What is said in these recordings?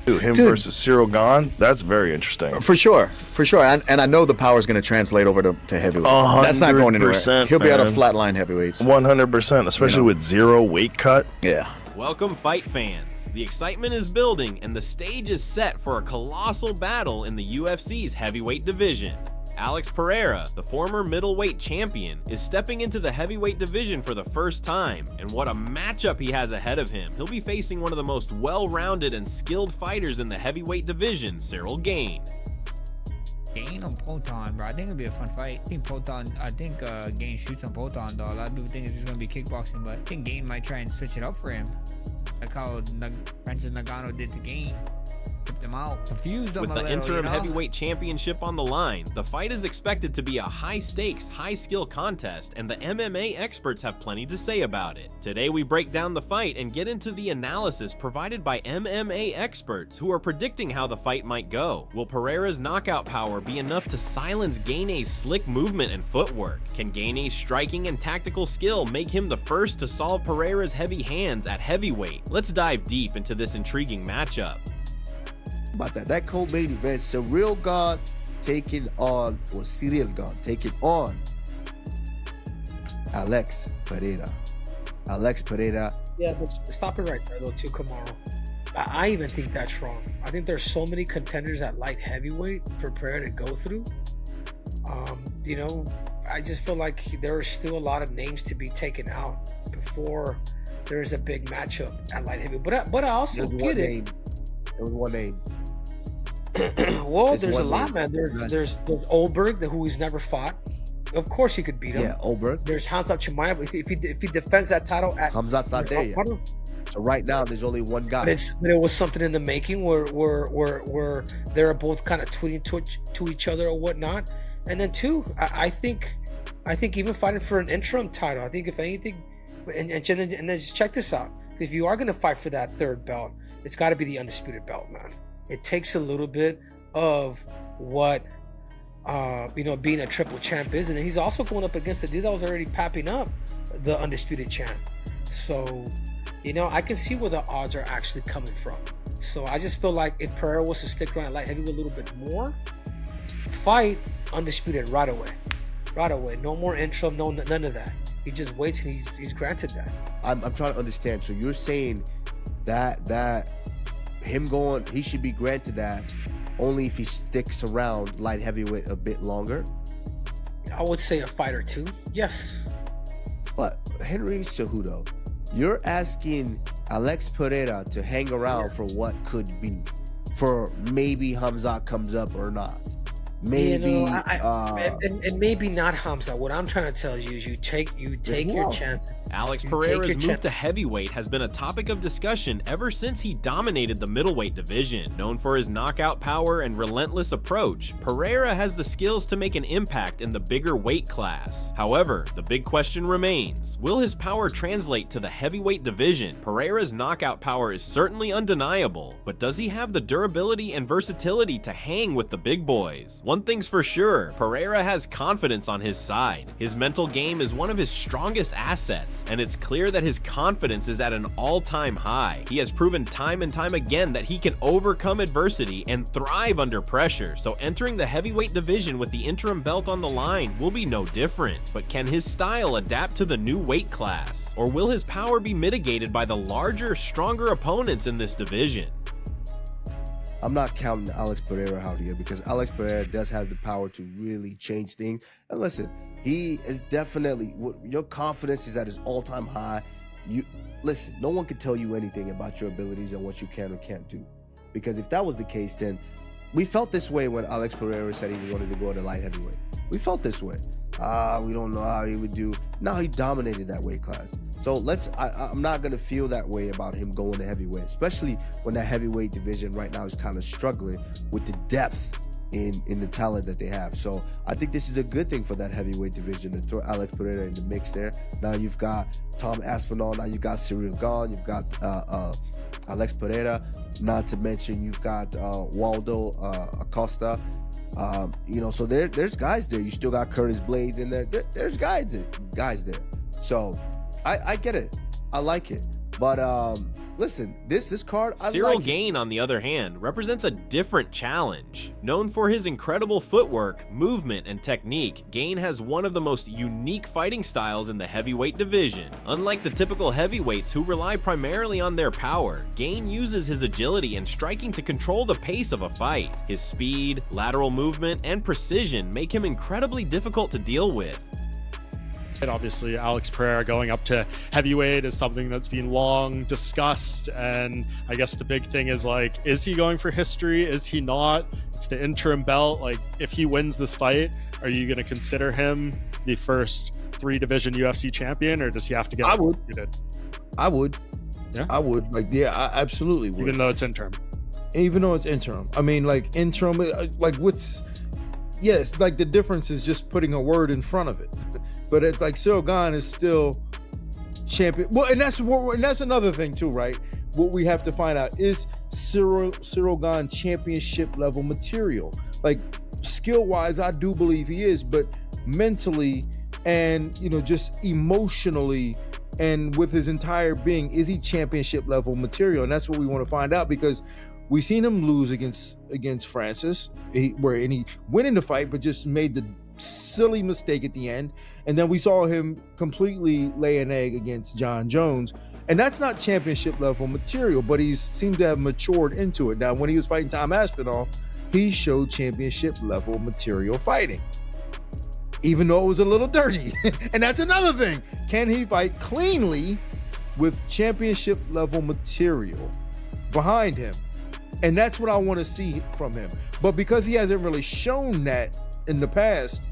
Him versus Ciryl Gane, that's very interesting. For sure. And I know the power is going to translate over to heavyweight. That's not going anywhere. He'll be able to flatline heavyweights. 100%, especially with zero weight cut. Yeah. Welcome, fight fans. The excitement is building, and the stage is set for a colossal battle in the UFC's heavyweight division. Alex Pereira, the former middleweight champion, is stepping into the heavyweight division for the first time, and what a matchup he has ahead of him. He'll be facing one of the most well-rounded and skilled fighters in the heavyweight division, Ciryl Gane. Gane on Poton, bro. I think it'll be a fun fight. I think Gane shoots on Poton, though. A lot of people think it's just gonna be kickboxing, but I think Gane might try and switch it up for him, like how Francis Ngannou did to Gane. Confused with the interim heavyweight championship on the line, the fight is expected to be a high-stakes, high-skill contest, and the MMA experts have plenty to say about it. Today we break down the fight and get into the analysis provided by MMA experts who are predicting how the fight might go. Will Pereira's knockout power be enough to silence Gane's slick movement and footwork? Can Gane's striking and tactical skill make him the first to solve Pereira's heavy hands at heavyweight? Let's dive deep into this intriguing matchup. About that co-main event, Ciryl Gane taking on Alex Pereira. Yeah, but stop it right there though too, Kamaru. I even think that's wrong. I think there's so many contenders at light heavyweight for Pereira to go through. I just feel like there are still a lot of names to be taken out before there is a big matchup at light heavyweight. But I also get it. There was one name. Well, there's a lot, man. There's Oldberg, who he's never fought. Of course, he could beat him. Yeah, Oldberg. There's Khamzat Chimaev. If he defends that title, Khamzat's not there yet. So right now, there's only one guy. But it was something in the making where they're both kind of tweeting to each other or whatnot. And then two, I think even fighting for an interim title. I think if anything, and then just check this out. If you are going to fight for that third belt, it's got to be the undisputed belt, man. It takes a little bit of what being a triple champ is, and then he's also going up against a dude that was already papping up the undisputed champ. So, I can see where the odds are actually coming from. So I just feel like if Pereira was to stick around at light heavyweight a little bit more, fight undisputed right away. No more interim, none of that. He just waits and he's granted that. I'm trying to understand. So you're saying that he should be granted that only if he sticks around light heavyweight a bit longer? I would say a fight or two, yes. But Henry Cejudo, you're asking Alex Pereira to hang around for what could be, for maybe Khamzat comes up or not. Maybe and maybe not Khamzat. What I'm trying to tell you is you take your chances. Alex Pereira's move to heavyweight has been a topic of discussion ever since he dominated the middleweight division. Known for his knockout power and relentless approach, Pereira has the skills to make an impact in the bigger weight class. However, the big question remains, will his power translate to the heavyweight division? Pereira's knockout power is certainly undeniable, but does he have the durability and versatility to hang with the big boys? One thing's for sure, Pereira has confidence on his side. His mental game is one of his strongest assets, and it's clear that his confidence is at an all-time high. He has proven time and time again that he can overcome adversity and thrive under pressure, so entering the heavyweight division with the interim belt on the line will be no different. But can his style adapt to the new weight class? Or will his power be mitigated by the larger, stronger opponents in this division? I'm not counting Alex Pereira out here because Alex Pereira does have the power to really change things. And listen, he is definitely, your confidence is at his all-time high. Listen, no one can tell you anything about your abilities and what you can or can't do. Because if that was the case, then we felt this way when Alex Pereira said he wanted to go to light heavyweight. We felt this way. We don't know how he would do. Now he dominated that weight class. So I'm not going to feel that way about him going to heavyweight, especially when that heavyweight division right now is kind of struggling with the depth in the talent that they have. So I think this is a good thing for that heavyweight division to throw Alex Pereira in the mix there. Now you've got Tom Aspinall, now you've got Ciryl Gane, you've got Alex Pereira, not to mention you've got Waldo Acosta. So there's guys there. You still got Curtis Blades in there. There's guys there. So I get it. I like it. But listen, this card, I Ciryl like it. Gane, on the other hand, represents a different challenge. Known for his incredible footwork, movement, and technique, Gane has one of the most unique fighting styles in the heavyweight division. Unlike the typical heavyweights who rely primarily on their power, Gane uses his agility and striking to control the pace of a fight. His speed, lateral movement, and precision make him incredibly difficult to deal with. And obviously, Alex Pereira going up to heavyweight is something that's been long discussed. And I guess the big thing is, like, is he going for history? Is he not? It's the interim belt. Like, if he wins this fight, are you going to consider him the first 3-division UFC champion, or does he have to get undisputed? I would. Yeah? I would. Like, yeah, I absolutely would. Even though it's interim. Even though it's interim. I mean, like, interim, like, yes, like, the difference is just putting a word in front of it. But it's like Ciryl Gane is still champion. Well, and that's another thing too, right? What we have to find out is Ciryl Gane championship level material. Like, skill wise, I do believe he is, but mentally and, you know, just emotionally and with his entire being, is he championship level material? And that's what we want to find out, because we've seen him lose against Francis, where he went in the fight but just made the silly mistake at the end, and then we saw him completely lay an egg against John Jones, and that's not championship level material, but he's seemed to have matured into it. Now, when he was fighting Tom Aspinall, he showed championship level material fighting, even though it was a little dirty. And that's another thing, can he fight cleanly with championship level material behind him? And that's what I want to see from him. But because he hasn't really shown that in the past,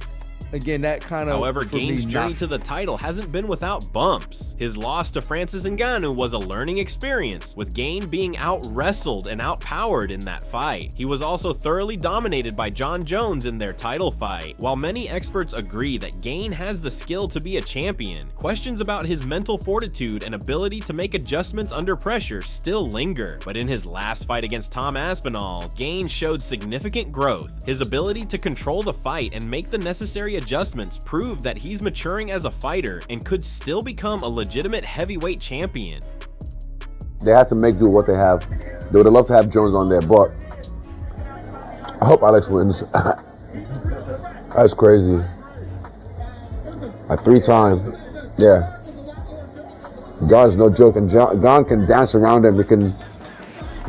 again, that kind of... However, Gane's journey to the title hasn't been without bumps. His loss to Francis Ngannou was a learning experience, with Gane being out-wrestled and outpowered in that fight. He was also thoroughly dominated by John Jones in their title fight. While many experts agree that Gane has the skill to be a champion, questions about his mental fortitude and ability to make adjustments under pressure still linger. But in his last fight against Tom Aspinall, Gane showed significant growth. His ability to control the fight and make the necessary adjustments prove that he's maturing as a fighter and could still become a legitimate heavyweight champion. They had to make do with what they have. They would have loved to have Jones on there, but I hope Alex wins. That's crazy. Like 3 times. Yeah. Gane's no joke, and Gane can dance around him.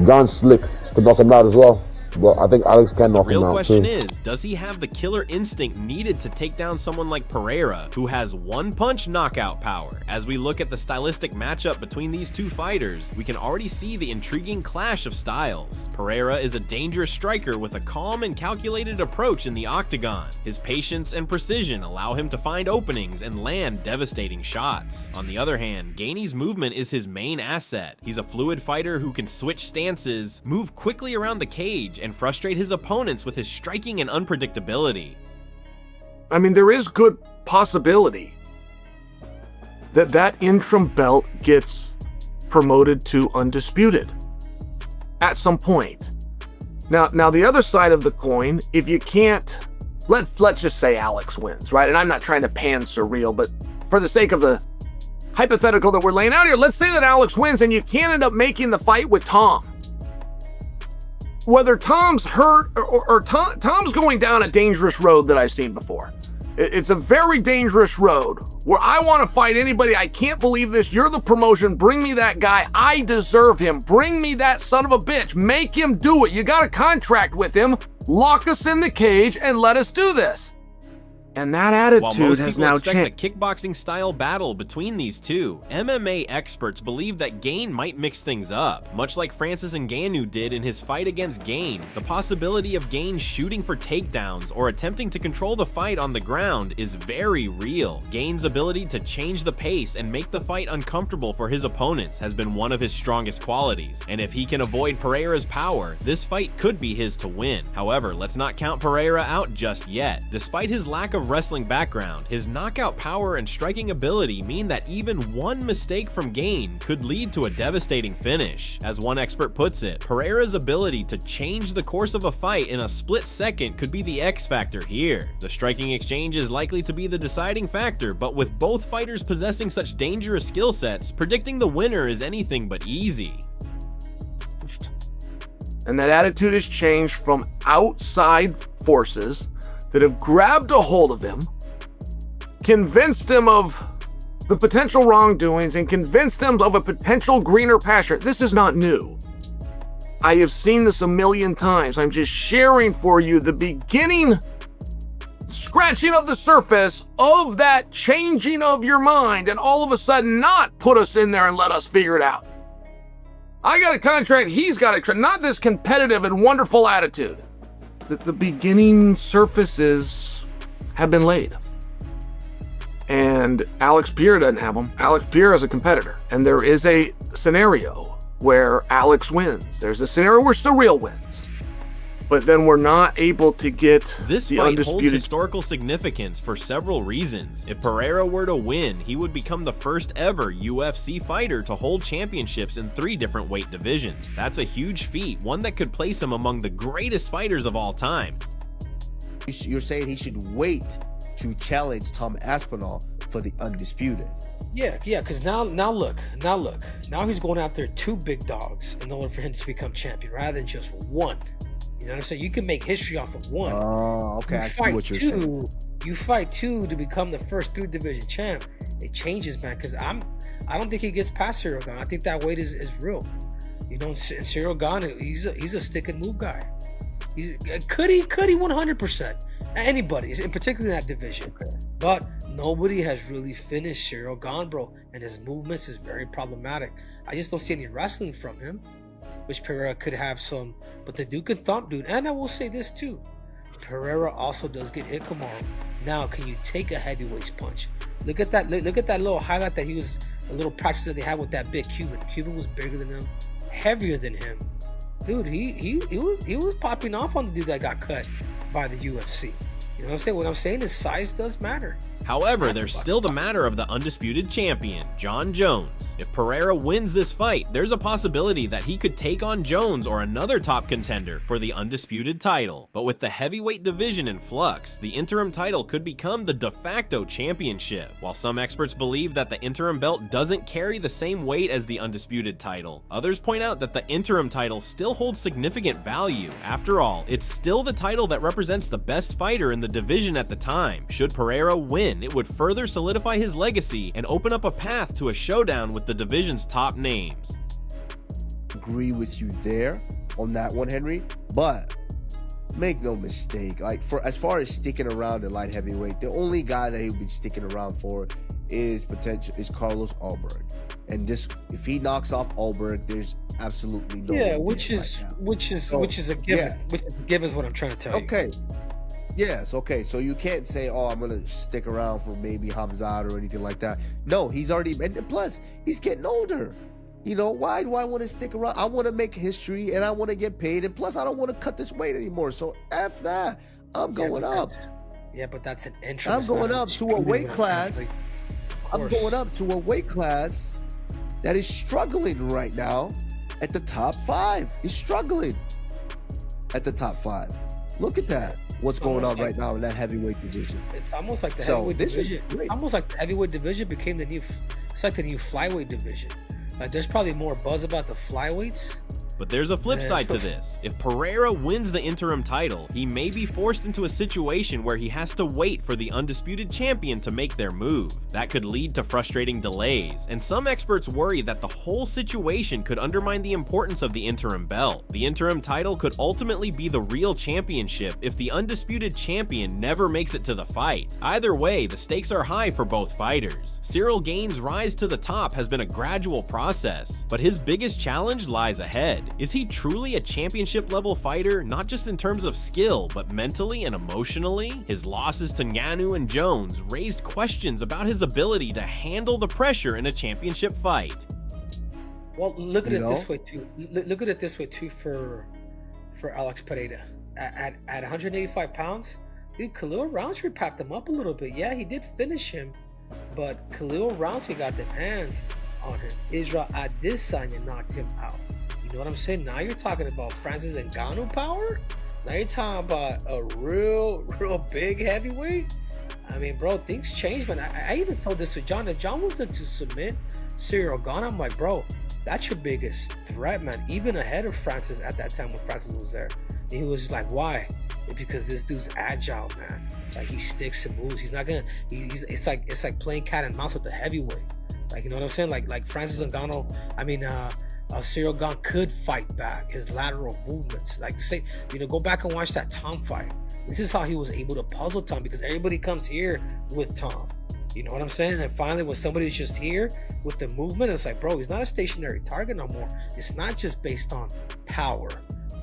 Gane's slick to knock him out as well. Well, I think Alex can knock him out. The real question is, does he have the killer instinct needed to take down someone like Pereira, who has one-punch knockout power? As we look at the stylistic matchup between these two fighters, we can already see the intriguing clash of styles. Pereira is a dangerous striker with a calm and calculated approach in the octagon. His patience and precision allow him to find openings and land devastating shots. On the other hand, Gane's movement is his main asset. He's a fluid fighter who can switch stances, move quickly around the cage, and frustrate his opponents with his striking and unpredictability. I mean, there is good possibility that interim belt gets promoted to undisputed at some point. Now the other side of the coin, if you can't, let's just say Alex wins, right? And I'm not trying to pan Ciryl, but for the sake of the hypothetical that we're laying out here, let's say that Alex wins and you can't end up making the fight with Tom. Whether Tom's hurt or Tom's going down a dangerous road that I've seen before. It's a very dangerous road where I want to fight anybody. I can't believe this. You're the promotion. Bring me that guy. I deserve him. Bring me that son of a bitch. Make him do it. You got a contract with him. Lock us in the cage and let us do this. And that attitude has now changed. While most people expect a kickboxing-style battle between these two, MMA experts believe that Gane might mix things up. Much like Francis Ngannou did in his fight against Gane, the possibility of Gane shooting for takedowns or attempting to control the fight on the ground is very real. Gane's ability to change the pace and make the fight uncomfortable for his opponents has been one of his strongest qualities, and if he can avoid Pereira's power, this fight could be his to win. However, let's not count Pereira out just yet. Despite his lack of wrestling background, his knockout power and striking ability mean that even one mistake from Gane could lead to a devastating finish. As one expert puts it, Pereira's ability to change the course of a fight in a split second could be the X factor here. The striking exchange is likely to be the deciding factor, but with both fighters possessing such dangerous skill sets, predicting the winner is anything but easy. And that attitude has changed from outside forces that have grabbed a hold of him, convinced him of the potential wrongdoings, and convinced him of a potential greener pasture. This is not new. I have seen this a million times. I'm just sharing for you the beginning, scratching of the surface of that changing of your mind, and all of a sudden not put us in there and let us figure it out. I got a contract, he's got a contract, not this competitive and wonderful attitude. The beginning surfaces have been laid. And Alex Pereira doesn't have them. Alex Pereira is a competitor. And there is a scenario where Alex wins. There's a scenario where Ciryl wins. But then we're not able to get this the fight undisputed. holds historical significance for several reasons. If Pereira were to win, he would become the first ever UFC fighter to hold championships in 3 different weight divisions. That's a huge feat, one that could place him among the greatest fighters of all time. You're saying he should wait to challenge Tom Aspinall for the undisputed. Yeah, because now look. Now he's going after 2 big dogs in order for him to become champion, rather than just one. You know what I'm saying? You can make history off of one. Oh, okay. I see what you're saying. You fight 2 to become the first 3 division champ. It changes, man. Because I don't think he gets past Ciryl Gane. I think that weight is real. You know, and Ciryl Gane, he's a stick and move guy. Could he 100%? Anybody, in particularly in that division. Okay. But nobody has really finished Ciryl Gane, bro. And his movements is very problematic. I just don't see any wrestling from him. Which Pereira could have some, but the dude can thump, dude. And I will say this too, Pereira also does get hit tomorrow. Now, can you take a heavyweight's punch? Look at that. Look at that little highlight that he was, a little practice that they had with that big Cuban. Cuban was bigger than him, heavier than him, dude. He was popping off on the dude that got cut by the UFC. You know what I'm saying? What I'm saying is size does matter. However, there's still the matter of the undisputed champion, Jon Jones. If Pereira wins this fight, there's a possibility that he could take on Jones or another top contender for the undisputed title. But with the heavyweight division in flux, the interim title could become the de facto championship. While some experts believe that the interim belt doesn't carry the same weight as the undisputed title, others point out that the interim title still holds significant value. After all, it's still the title that represents the best fighter in the division at the time. Should Pereira win, it would further solidify his legacy and open up a path to a showdown with the division's top names. Agree with you there on that one, Henry, but make no mistake, like as far as sticking around at light heavyweight, the only guy that he would be sticking around for is Carlos Alberg. And just if he knocks off Alberg, there's absolutely no which is a given. Yeah. Which is a given is what I'm trying to tell you. Okay. Yes, okay. So you can't say, oh, I'm gonna stick around for maybe Hamzat or anything like that. No, he's already, and plus he's getting older. You know, why do I want to stick around? I want to make history and I want to get paid, and plus I don't want to cut this weight anymore. So F that. I'm going up. Yeah, but that's an entrance. I'm going up to a weight class. I'm going up to a weight class that is struggling right now at the top 5. He's struggling at the top 5. Look at that. What's going on right now in that heavyweight division? It's almost like the heavyweight division. Almost like the heavyweight division became the new. It's like the new flyweight division. Like there's probably more buzz about the flyweights. But there's a flip side to this. If Pereira wins the interim title, he may be forced into a situation where he has to wait for the undisputed champion to make their move. That could lead to frustrating delays, and some experts worry that the whole situation could undermine the importance of the interim belt. The interim title could ultimately be the real championship if the undisputed champion never makes it to the fight. Either way, the stakes are high for both fighters. Ciryl Gane's rise to the top has been a gradual process, but his biggest challenge lies ahead. Is he truly a championship level fighter, not just in terms of skill, but mentally and emotionally? His losses to Ngannou and Jones raised questions about his ability to handle the pressure in a championship fight. Well, look at it this way too. Look at it this way too for Alex Pereira. At 185 pounds, dude, Khalil Rountree packed him up a little bit. Yeah, he did finish him, but Khalil Rountree got the hands on him. Israel Adesanya knocked him out. You know what I'm saying? Now you're talking about Francis Ngannou power? Now you're talking about a real big heavyweight? I mean, bro, things change, man. I even told this to John. That John wasn't to submit Ciryl Gane. I'm like, bro, That's your biggest threat, man. Even ahead of Francis at that time when Francis was there. And he was just like, why? It's because this dude's agile, man. Like, he sticks and moves. He's not gonna. It's like playing cat and mouse with the heavyweight. Like, you know what I'm saying? Like Francis Ngannou. Ciryl Gane could fight back. His lateral movements. Like, say, go back and watch that Tom fight. This is how he was able to puzzle Tom, because everybody comes here with Tom. You know what I'm saying? And finally, when somebody's just here with the movement, it's like, bro, he's not a stationary target no more. It's not just based on power,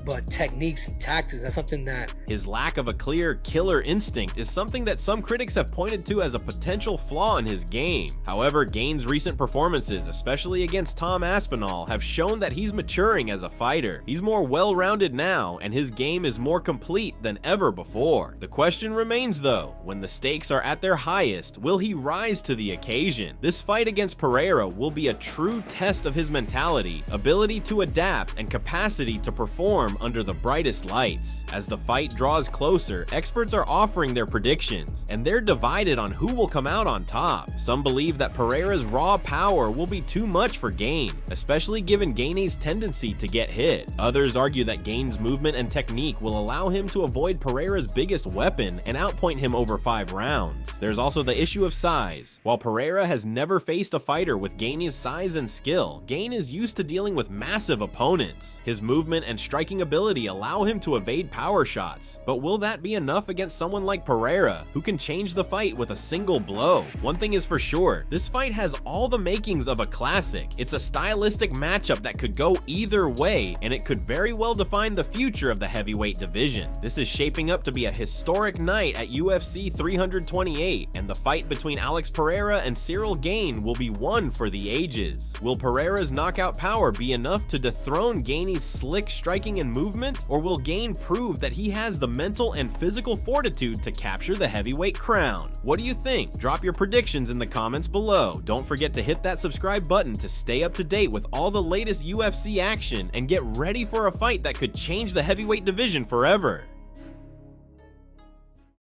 but techniques and tactics. That's something that... His lack of a clear killer instinct is something that some critics have pointed to as a potential flaw in his game. However, Gane's recent performances, especially against Tom Aspinall, have shown that he's maturing as a fighter. He's more well-rounded now, and his game is more complete than ever before. The question remains though, when the stakes are at their highest, will he rise to the occasion? This fight against Pereira will be a true test of his mentality, ability to adapt, and capacity to perform under the brightest lights. As the fight draws closer, experts are offering their predictions, and they're divided on who will come out on top. Some believe that Pereira's raw power will be too much for Gane, especially given Gane's tendency to get hit. Others argue that Gane's movement and technique will allow him to avoid Pereira's biggest weapon and outpoint him over 5 rounds. There's also the issue of size. While Pereira has never faced a fighter with Gane's size and skill, Gane is used to dealing with massive opponents. His movement and striking ability allow him to evade power shots, but will that be enough against someone like Pereira, who can change the fight with a single blow? One thing is for sure, this fight has all the makings of a classic. It's a stylistic matchup that could go either way, and it could very well define the future of the heavyweight division. This is shaping up to be a historic night at UFC 328, and the fight between Alex Pereira and Ciryl Gane will be one for the ages. Will Pereira's knockout power be enough to dethrone Gane's slick striking and movement, or will Gane prove that he has the mental and physical fortitude to capture the heavyweight crown? What do you think? Drop your predictions in the comments below. Don't forget to hit that subscribe button to stay up to date with all the latest UFC action and get ready for a fight that could change the heavyweight division forever.